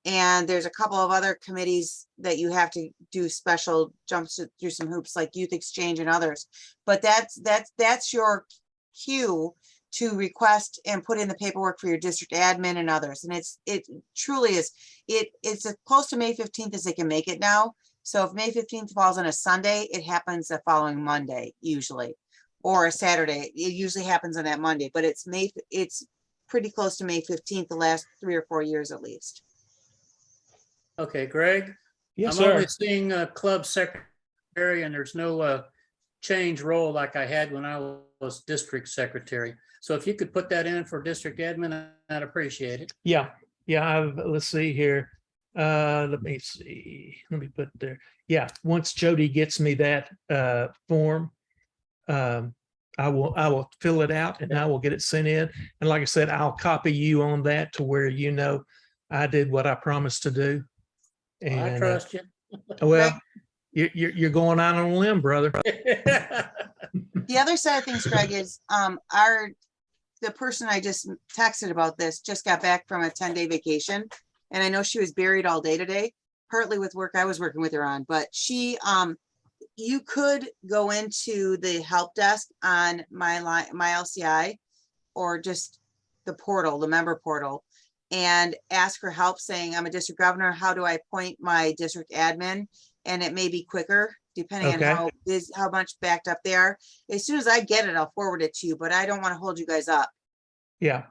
And there's a couple of other committees that you have to do special jumps through some hoops, like youth exchange and others. But that's your cue to request and put in the paperwork for your district admin and others. And it truly is, it's as close to May 15th as they can make it now. So if May 15th falls on a Sunday, it happens the following Monday usually, or a Saturday. It usually happens on that Monday, but it's pretty close to May 15th, the last 3 or 4 years at least. Okay, Greg, Yes, I'm only sir. seeing a club secretary and there's no change role like I had when I was district secretary. So if you could put that in for district admin, I'd appreciate it. Yeah, let's see here. Let me see. Let me put there. Yeah, once Jody gets me that form, I will fill it out and I will get it sent in. And like I said, I'll copy you on that to where you know I did what I promised to do. I And trust you. well, you're going out on a limb, brother. The other side of things, Greg, is the person I just texted about this just got back from a 10-day vacation. And I know she was buried all day today, partly with work I was working with her on, but she, you could go into the help desk on my LCI or just the portal, the member portal, and ask for help saying, I'm a district governor. How do I appoint my district admin? And it may be quicker depending Okay. on how much backed up they are. As soon as I get it, I'll forward it to you, but I don't want to hold you guys up. Yeah.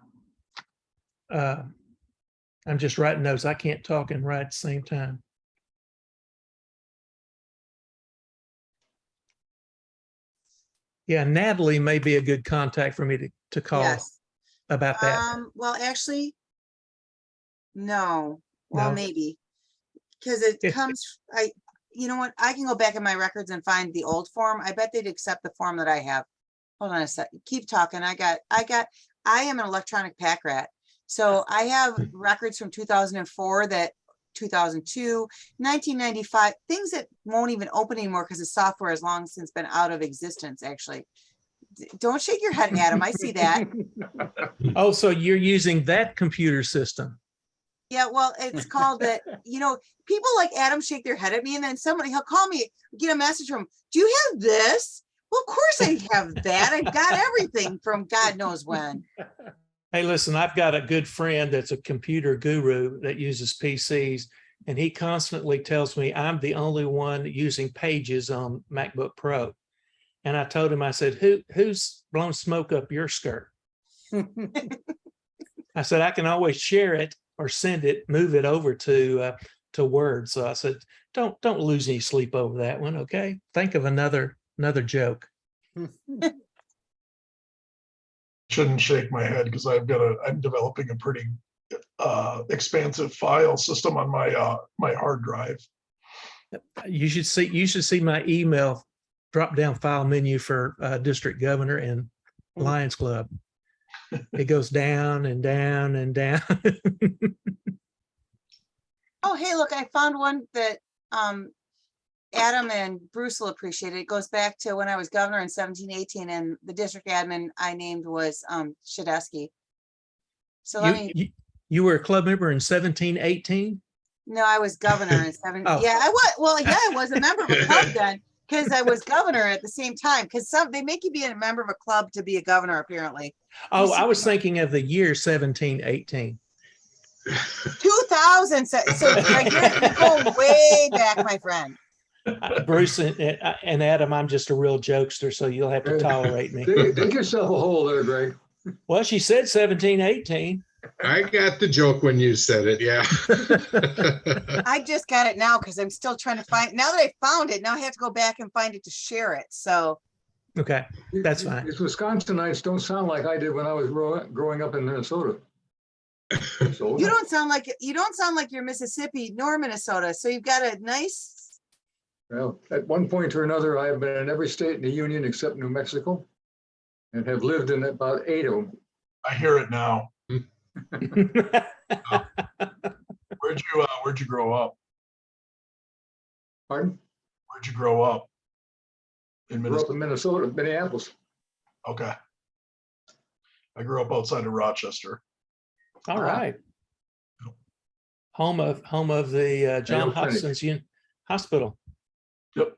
I'm just writing notes. I can't talk and write at the same time. Yeah, Natalie may be a good contact for me to call Yes. about that. Well, actually, no. Well, No? maybe. Because it comes, you know what? I can go back in my records and find the old form. I bet they'd accept the form that I have. Hold on a sec. Keep talking. I am an electronic pack rat. So I have records from 2004 2002, 1995, things that won't even open anymore because the software has long since been out of existence, actually. Don't shake your head, Adam. I see that. Oh, so you're using that computer system? Yeah, well, it's called that, people like Adam shake their head at me and then he'll call me, get a message from him. Do you have this? Well, of course I have that. I've got everything from God knows when. Hey, listen, I've got a good friend that's a computer guru that uses PCs, and he constantly tells me I'm the only one using Pages on MacBook Pro. And I told him, I said, who's blown smoke up your skirt? I said, I can always share it or send it, move it over to Word. So I said, don't lose any sleep over that one. Okay. Think of another joke. Shouldn't shake my head because I'm developing a pretty expansive file system on my hard drive. You should see my email drop down file menu for district governor and Lions Club. It goes down and down and down. Oh, hey, look, I found one that Adam and Bruce will appreciate it. It goes back to when I was governor in 1718 and the district admin I named was Shadesky. So You were a club member in 1718? No, I was governor in 17. Oh. Yeah, I was. Well, yeah, I was a member of a club then because I was governor at the same time. Because they make you be a member of a club to be a governor, apparently. Oh, I was thinking of the year 1718. 2000. So you're going way back, my friend. Bruce and Adam, I'm just a real jokester, so you'll have to tolerate me. Dig yourself a hole there, Greg. Well, she said 1718. I got the joke when you said it, yeah. I just got it now because I'm still trying to find. Now that I found it, now I have to go back and find it to share it. So. Okay, that's fine. These Wisconsinites don't sound like I did when I was growing up in Minnesota. So, You don't sound like you're Mississippi nor Minnesota. So you've got a nice. well, at one point or another, I have been in every state in the union except New Mexico, and have lived in about 8 of them. I hear it now. Where'd you grow up? Pardon? Where'd you grow up? In Grew up Minnesota. in Minnesota, Minneapolis. Okay. I grew up outside of Rochester. All right. Home of the John Hopkins Hospital. Yep.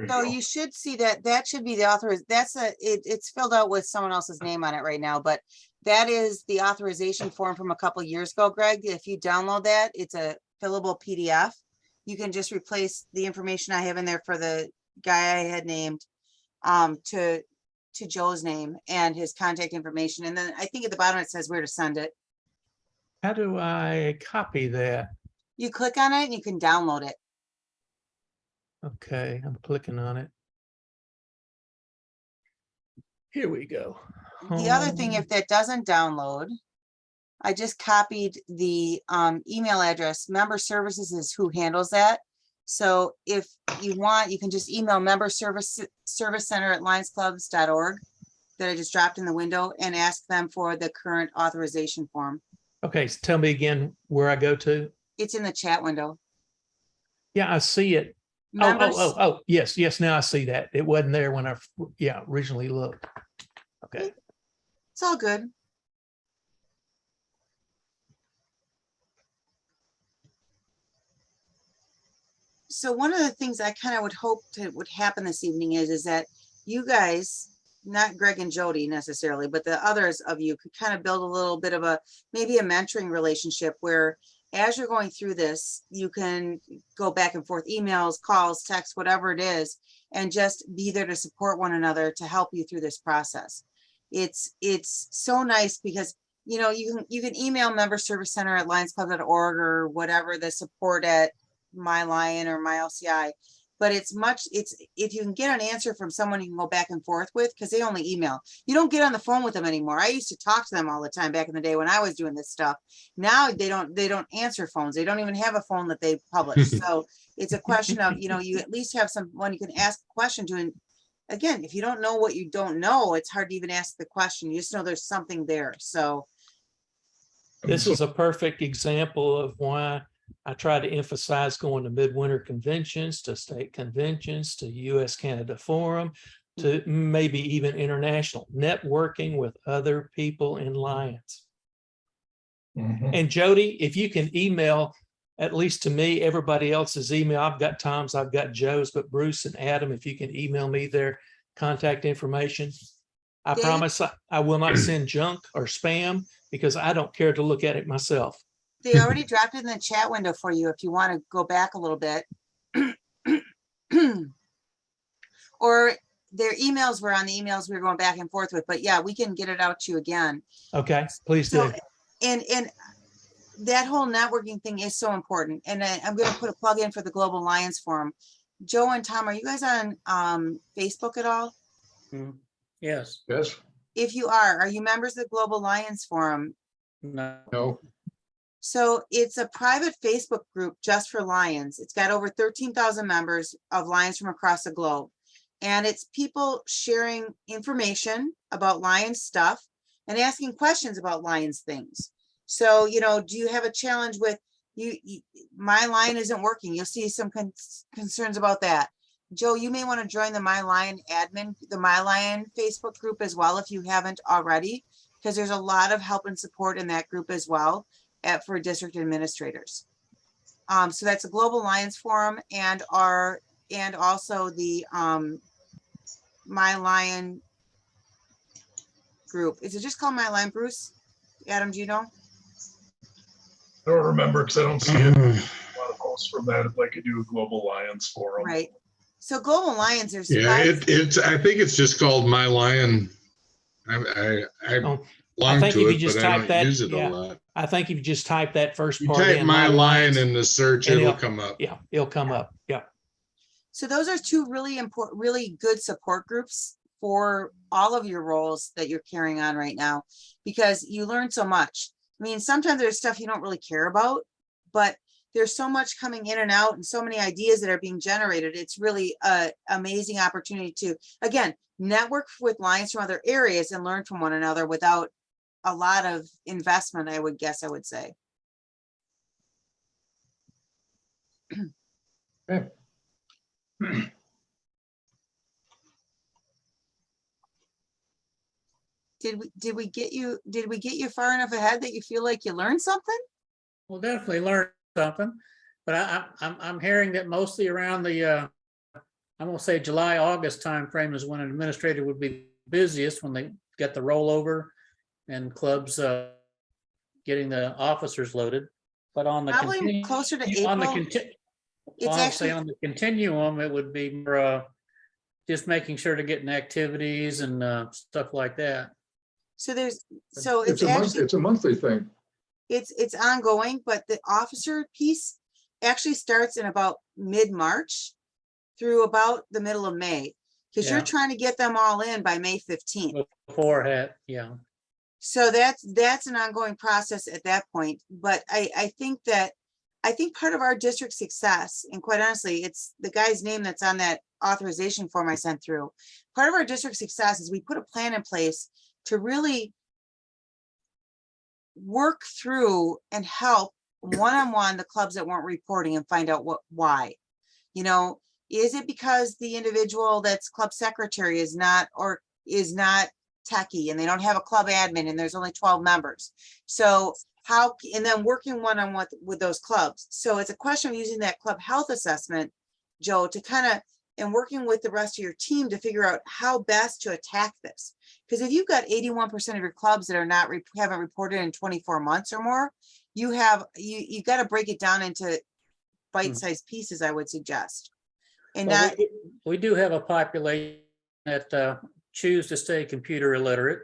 So you should see that should be the author. It's filled out with someone else's name on it right now, but That is the authorization form from a couple years ago, Greg. If you download that, it's a fillable PDF. You can just replace the information I have in there for the guy I had named to Joe's name and his contact information. And then I think at the bottom it says where to send it. How do I copy that? You click on it and you can download it. Okay, I'm clicking on it. Here we go. The other thing, if that doesn't download, I just copied the email address. Member Services is who handles that. So if you want, you can just email service center at lionsclubs.org that I just dropped in the window and ask them for the current authorization form. Okay, so tell me again where I go to. It's in the chat window. Yeah, I see it. Members, Oh, yes, now I see that. It wasn't there when I, originally looked. Okay. it's all good. So one of the things I kind of would hope would happen this evening is that you guys, not Greg and Jody necessarily, but the others of you could kind of build a little bit of maybe a mentoring relationship where as you're going through this, you can go back and forth, emails, calls, texts, whatever it is, and just be there to support one another to help you through this process. It's so nice because, you know, you can email member service center at lionsclub.org or whatever, the support at My Lion or My LCI, but if you can get an answer from someone you can go back and forth with, because they only email. You don't get on the phone with them anymore. I used to talk to them all the time back in the day when I was doing this stuff. Now they don't answer phones. They don't even have a phone that they publish. So it's a question of, you know, you at least have someone you can ask a question to. And again, if you don't know what you don't know, it's hard to even ask the question. You just know there's something there. So This is a perfect example of why I try to emphasize going to midwinter conventions, to state conventions, to US-Canada Forum, to maybe even international, networking with other people in Lions. Mhm. And Jody, if you can email, at least to me, everybody else's email, I've got Tom's, I've got Joe's, but Bruce and Adam, if you can email me their contact information, I Dave? promise I will not send junk or spam because I don't care to look at it myself. they already dropped it in the chat window for you if you want to go back a little bit. Or their emails were on the emails we were going back and forth with, but yeah, we can get it out to you again. Okay, please do. So, and that whole networking thing is so important. And I'm going to put a plug in for the Global Lions Forum. Joe and Tom, are you guys on Facebook at all? Yes. Yes, If you are you members of the Global Lions Forum? No. no, So it's a private Facebook group just for Lions. It's got over 13,000 members of Lions from across the globe. And it's people sharing information about Lions stuff and asking questions about Lions things. So, you know, do you have a challenge with My Lion isn't working? You'll see some concerns about that. Joe, you may want to join the My Lion admin, the My Lion Facebook group as well, if you haven't already, because there's a lot of help and support in that group as well for district administrators. So that's a Global Lions Forum and also the My Lion group. Is it just called My Lion, Bruce? Adam, do you know? I don't remember because I don't see it. A lot of posts from that like I do a Global Lions Forum. Right. So Global Lions, there's Yeah, I think it's just called My Lion. I Oh, belong think to if you it, just but I type don't that, use it yeah. a lot. I think if you just type that first You part type in, My Lion Lions, in the search, and it'll come up. Yeah, it'll come up. Yeah. So those are two really important, really good support groups for all of your roles that you're carrying on right now, because you learn so much. I mean, sometimes there's stuff you don't really care about, but there's so much coming in and out and so many ideas that are being generated. It's really an amazing opportunity to, again, network with Lions from other areas and learn from one another without a lot of investment, I would say. okay. Did we get you far enough ahead that you feel like you learned something? We'll definitely learn something, but I'm hearing that mostly around the I'm gonna say July, August timeframe is when an administrator would be busiest, when they get the rollover and clubs getting the officers loaded. But on the Probably closer to on the April. It's I'll say actually, on the continuum, it would be more just making sure to getting activities and stuff like that. so it's It's a month, actually, it's a monthly thing. it's ongoing, but the officer piece actually starts in about mid-March through about the middle of May. Because you're Yeah. trying to get them all in by May 15th. Beforehand, yeah. So that's an ongoing process at that point. But I think part of our district success, and quite honestly, it's the guy's name that's on that authorization form I sent through. Part of our district success is we put a plan in place to really work through and help one-on-one the clubs that weren't reporting and find out why. You know, is it because the individual that's club secretary is not techie and they don't have a club admin and there's only 12 members? So and then working one-on-one with those clubs. So it's a question of using that club health assessment, Joe, to kind of, and working with the rest of your team to figure out how best to attack this. Because if you've got 81% of your clubs that are haven't reported in 24 months or more, you got to break it down into bite-sized pieces, I would suggest. And Well, that, we do have a population that choose to stay computer illiterate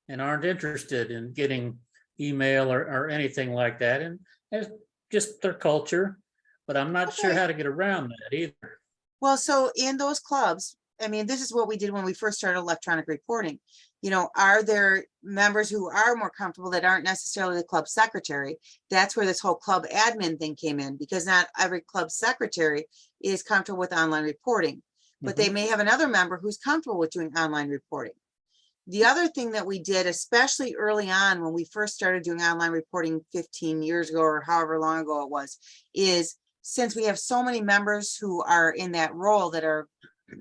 and aren't interested in getting email or anything like that. And it's just their culture, but I'm not sure how to get around that either. well, so in those clubs, I mean, this is what we did when we first started electronic reporting. You know, are there members who are more comfortable that aren't necessarily the club secretary? That's where this whole club admin thing came in, because not every club secretary is comfortable with online reporting, but they may have another member who's comfortable with doing online reporting. The other thing that we did, especially early on when we first started doing online reporting 15 years ago or however long ago it was, is since we have so many members who are in that role that are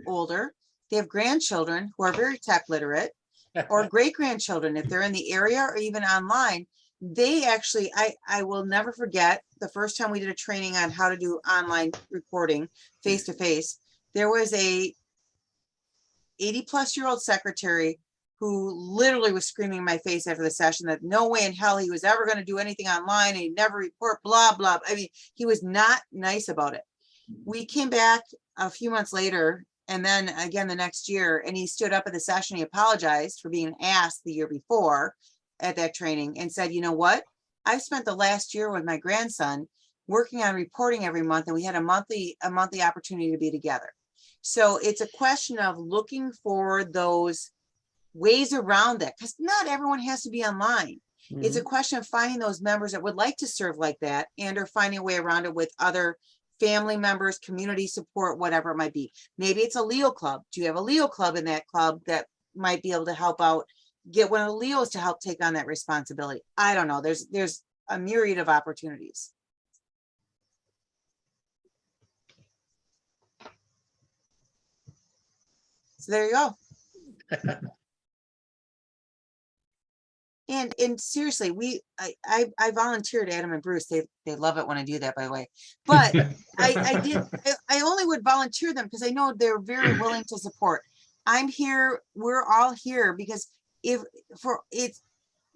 older, they have grandchildren who are very tech literate, or great grandchildren, if they're in the area or even online, they actually, I will never forget the first time we did a training on how to do online reporting face to face. There was a 80-plus-year-old secretary who literally was screaming in my face after the session that no way in hell he was ever going to do anything online, and he'd never report, blah, blah. I mean, he was not nice about it. We came back a few months later, and then again the next year, and he stood up at the session. He apologized for being asked the year before at that training and said, you know what? I've spent the last year with my grandson working on reporting every month, and we had a monthly opportunity to be together. So it's a question of looking for those ways around that, because not everyone has to be online. It's a question of finding those members that would like to serve like that, and or finding a way around it with other family members, community support, whatever it might be. Maybe it's a Leo club. Do you have a Leo club in that club that might be able to help out, get one of the Leos to help take on that responsibility? I don't know. There's a myriad of opportunities. So there you go. And seriously, I volunteered Adam and Bruce. They love it when I do that, by the way. But I only would volunteer them because I know they're very willing to support. I'm here, we're all here because it's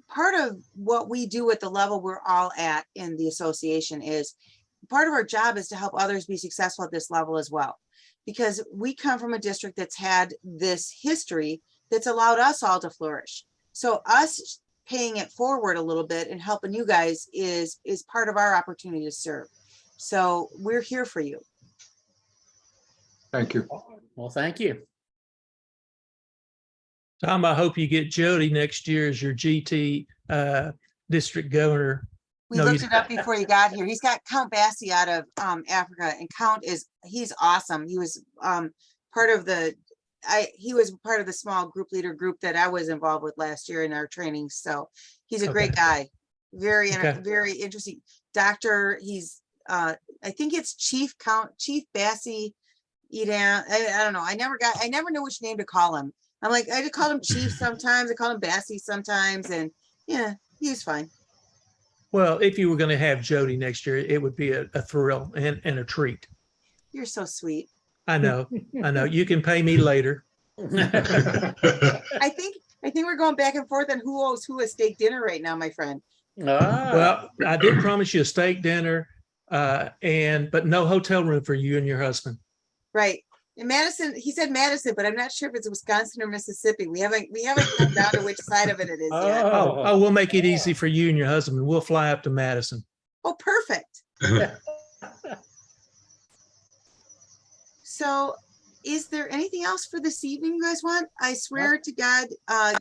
part of what we do at the level we're all at in the association. Is part of our job is to help others be successful at this level as well. Because we come from a district that's had this history that's allowed us all to flourish. So us paying it forward a little bit and helping you guys is part of our opportunity to serve. So we're here for you. Thank you. Well, thank you. Tom, I hope you get Jody next year as your GT district governor. We No, looked you- it up before you got here. He's got Count Bassi out of Africa, and Count he's awesome. He was part of the small group leader group that I was involved with last year in our training. So he's a great guy. Very interesting doctor. He's I think it's Chief Bassi Edan. I don't know. I never knew which name to call him. I'm like, I just call him Chief sometimes. I call him Bassi sometimes. And yeah, he's fine. Well, if you were going to have Jody next year, it would be a thrill and a treat. You're so sweet. I know. You can pay me later. I think I think we're going back and forth on who owes who a steak dinner right now, my friend. Ah, Well, I did promise you a steak dinner, but no hotel room for you and your husband. Right. In Madison, he said Madison, but I'm not sure if it's Wisconsin or Mississippi. We haven't come down to which side of it it is yet. Oh, we'll make it easy for you and your husband. We'll fly up to Madison. Oh, perfect. So is there anything else for this evening you guys want? I swear to God,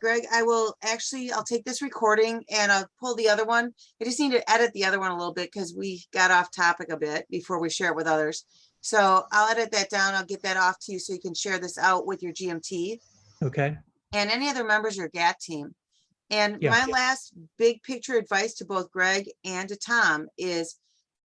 Greg, I'll take this recording and I'll pull the other one. I just need to edit the other one a little bit because we got off topic a bit before we share it with others. So I'll edit that down. I'll get that off to you so you can share this out with your GMT Okay. and any other members of your GAT team. And Yeah. my last big picture advice to both Greg and to Tom is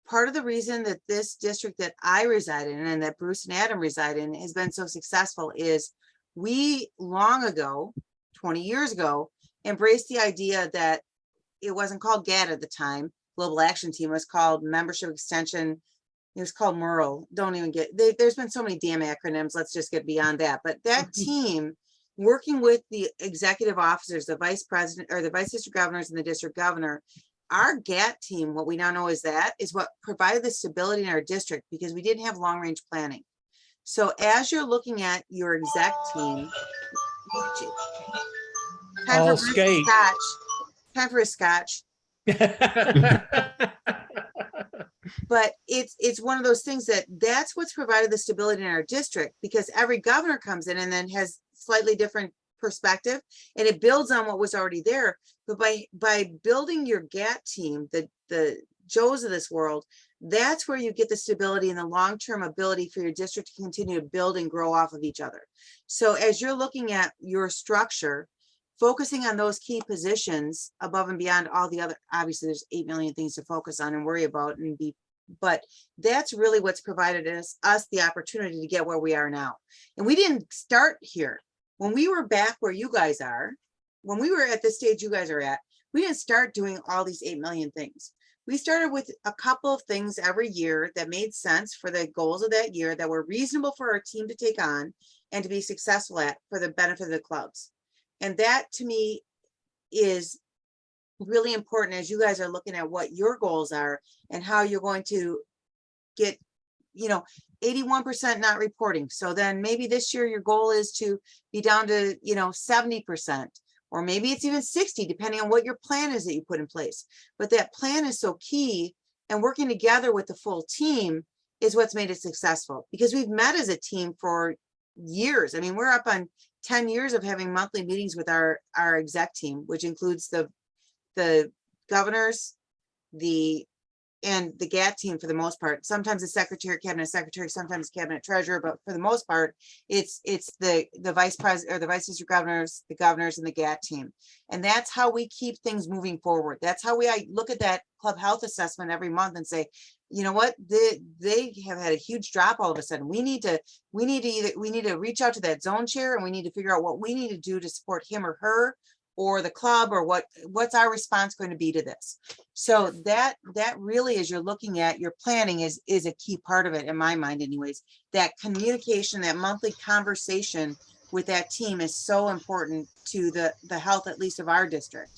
part of the reason that this district that I reside in and that Bruce and Adam reside in has been so successful is we long ago, 20 years ago, embraced the idea that it wasn't called GAT at the time. Global Action Team was called Membership Extension. It was called MERL. Don't even there's been so many damn acronyms. Let's just get beyond that. But that team working with the executive officers, the vice president or the vice district governors and the district governor, our GAT team, what we now know is what provided the stability in our district because we didn't have long range planning. So as you're looking at your exec team, All skate. Time for a scotch. But it's one of those things that's what's provided the stability in our district because every governor comes in and then has slightly different perspective and it builds on what was already there. But by building your GAT team, the Joes of this world, that's where you get the stability and the long-term ability for your district to continue to build and grow off of each other. So as you're looking at your structure, focusing on those key positions above and beyond all the other, obviously there's 8 million things to focus on and worry about but that's really what's provided us the opportunity to get where we are now. And we didn't start here. When we were back where you guys are, when we were at the stage you guys are at, we didn't start doing all these 8 million things. We started with a couple of things every year that made sense for the goals of that year that were reasonable for our team to take on and to be successful at for the benefit of the clubs. And that to me is really important as you guys are looking at what your goals are and how you're going to get, 81% not reporting. So then maybe this year your goal is to be down to, 70%, or maybe it's even 60, depending on what your plan is that you put in place. But that plan is so key, and working together with the full team is what's made it successful because we've met as a team for years. I mean, we're up on 10 years of having monthly meetings with our exec team, which includes the governors, and the GAT team for the most part. Sometimes the secretary, cabinet secretary, sometimes cabinet treasurer, but for the most part, it's the vice president or the vice district governors, the governors, and the GAT team. And that's how we keep things moving forward. That's how I look at that club health assessment every month and say, you know what, they have had a huge drop all of a sudden. We need to reach out to that zone chair and we need to figure out what we need to do to support him or her or the club, or what's our response going to be to this. So that really, as you're looking at your planning, is a key part of it in my mind anyways. That communication, that monthly conversation with that team is so important to the health, at least of our district.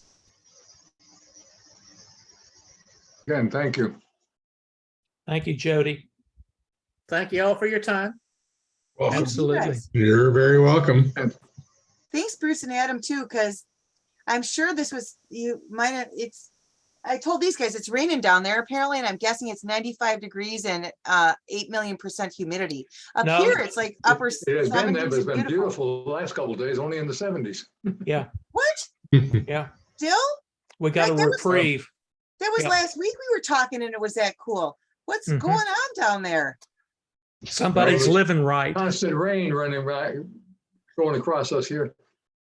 Again, thank you. Thank you, Jody. thank you all for your time. Welcome. Absolutely. Yes. You're very welcome. Thanks, Bruce and Adam, too, because I'm sure this was, I told these guys it's raining down there apparently, and I'm guessing it's 95 degrees and 8 million% humidity. Up No. here, it's like upper It has been there, 70s but it's and been beautiful the last couple of days, only in the 70s. Yeah. What? Yeah. Still? We got a Like, that was- reprieve. That was Yeah. last week we were talking and it was that cool. What's Mhm. going on down there? Somebody's living right. Constant rain running right, going across us here.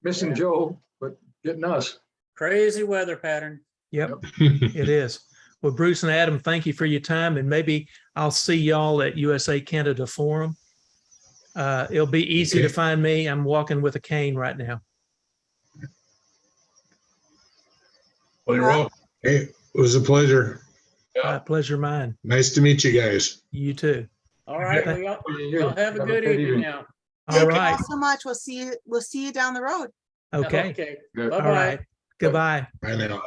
Missing Yeah. Joe, but getting us. Crazy weather pattern. Yep, it is. Well, Bruce and Adam, thank you for your time, and maybe I'll see y'all at USA Canada Forum. It'll be easy to Okay. find me. I'm walking with a cane right now. Well, you're welcome. Hey, it was a pleasure. Pleasure mine. Nice to meet you guys. You too. All right, well, y'all have a good evening now. All Thank you right. all so much. We'll see you down the road. Okay, Okay. Good. all Bye-bye. right. Goodbye. Bye now.